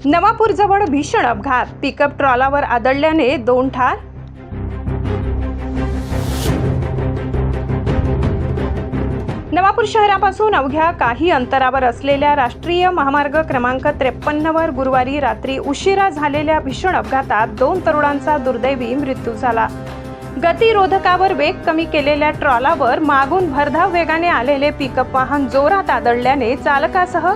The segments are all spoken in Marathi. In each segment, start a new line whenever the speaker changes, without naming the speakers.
नवापूरजवळ भीषण अपघात, पिकअप ट्रॉलावर आदळल्याने 2 ठार. नवापूर शहरापासून अवघ्या काही अंतरावर असलेल्या राष्ट्रीय महामार्ग क्रमांक 53 वर गुरुवारी रात्री उशिरा झालेल्या भीषण अपघातात 2 तरुणांचा दुर्दैवी मृत्यू झाला. गतिरोधकावर वेग कमी केलेल्या ट्रॉलावर मागून भरधाव वेगाने आलेले पिकअप वाहन जोरात आदळल्याने चालकासह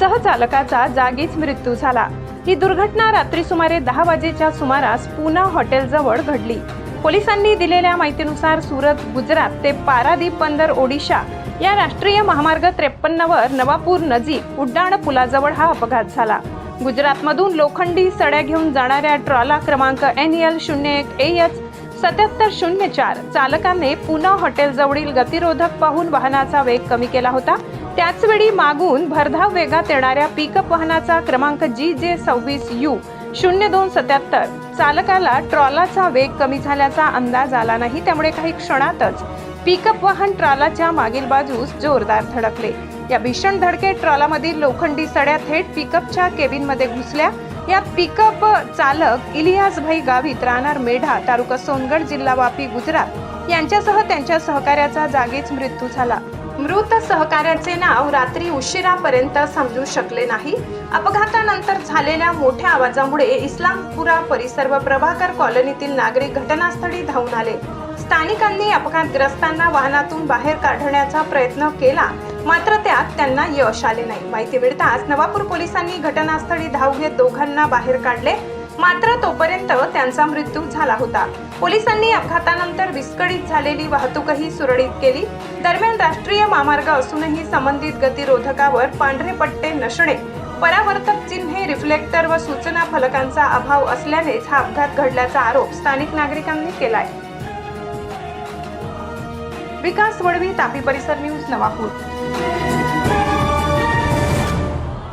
सहचालकाचा जागीच मृत्यू झाला. ही दुर्घटना रात्री सुमारे 10 वाजेच्या सुमारास पूना हॉटेलजवळ घडली. पोलिसांनी दिलेल्या माहितीनुसार सुरत गुजरात ते पारादीप बंदर ओडिशा या राष्ट्रीय महामार्ग 53 वर नवापूर नजीक उड्डाण पुलाजवळ हा अपघात झाला. गुजरातमधून लोखंडी सड्या घेऊन जाणाऱ्या ट्रॉला क्रमांक NL01AH 7704 चालकाने पूना हॉटेलजवळील गतिरोधक पाहून वाहनाचा वेग कमी केला होता. त्याचवेळी मागून भरधाव वेगात येणाऱ्या पिकअप वाहनाचा क्रमांक GJ26U 0277 चालकाला ट्रॉलाचा वेग कमी झाल्याचा अंदाज आला नाही. त्यामुळे काही क्षणातच पिकअप वाहन ट्रॉलाच्या मागील बाजूस जोरदार धडकले. या भीषण धडकेत ट्रॉलामधील लोखंडी सड्या थेट पिकअपच्या केबिनमध्ये घुसल्या. यात पिकअप चालक इलियासभाई गावित राहणार मेढा तालुका सोनगड जिल्हा वापी गुजरात यांच्यासह त्यांच्या सहकार्याचा जागीच मृत्यू झाला. मृत सहकार्याचे नाव रात्री उशिरापर्यंत समजू शकले नाही. अपघातानंतर झालेल्या मोठ्या आवाजामुळे इस्लामपुरा परिसर व प्रभाकर कॉलनीतील नागरिक घटनास्थळी धावून आले. स्थानिकांनी अपघातग्रस्तांना वाहनातून बाहेर काढण्याचा प्रयत्न केला, मात्र त्यात त्यांना यश आले नाही. माहिती मिळताच नवापूर पोलिसांनी घटनास्थळी धाव घेत दोघांना बाहेर काढले, मात्र तोपर्यंत त्यांचा मृत्यू झाला होता. पोलिसांनी अपघातानंतर विस्कळीत झालेली वाहतूकही सुरळीत केली. दरम्यान राष्ट्रीय महामार्ग असूनही संबंधित गतिरोधकावर पांढरे पट्टे नसणे, परावर्तक चिन्हे, रिफ्लेक्टर व सूचना फलकांचा अभाव असल्यानेच हा अपघात घडल्याचा आरोप स्थानिक नागरिकांनी केलाय. विकास वडवी, तापी परिसर न्यूज, नवापूर.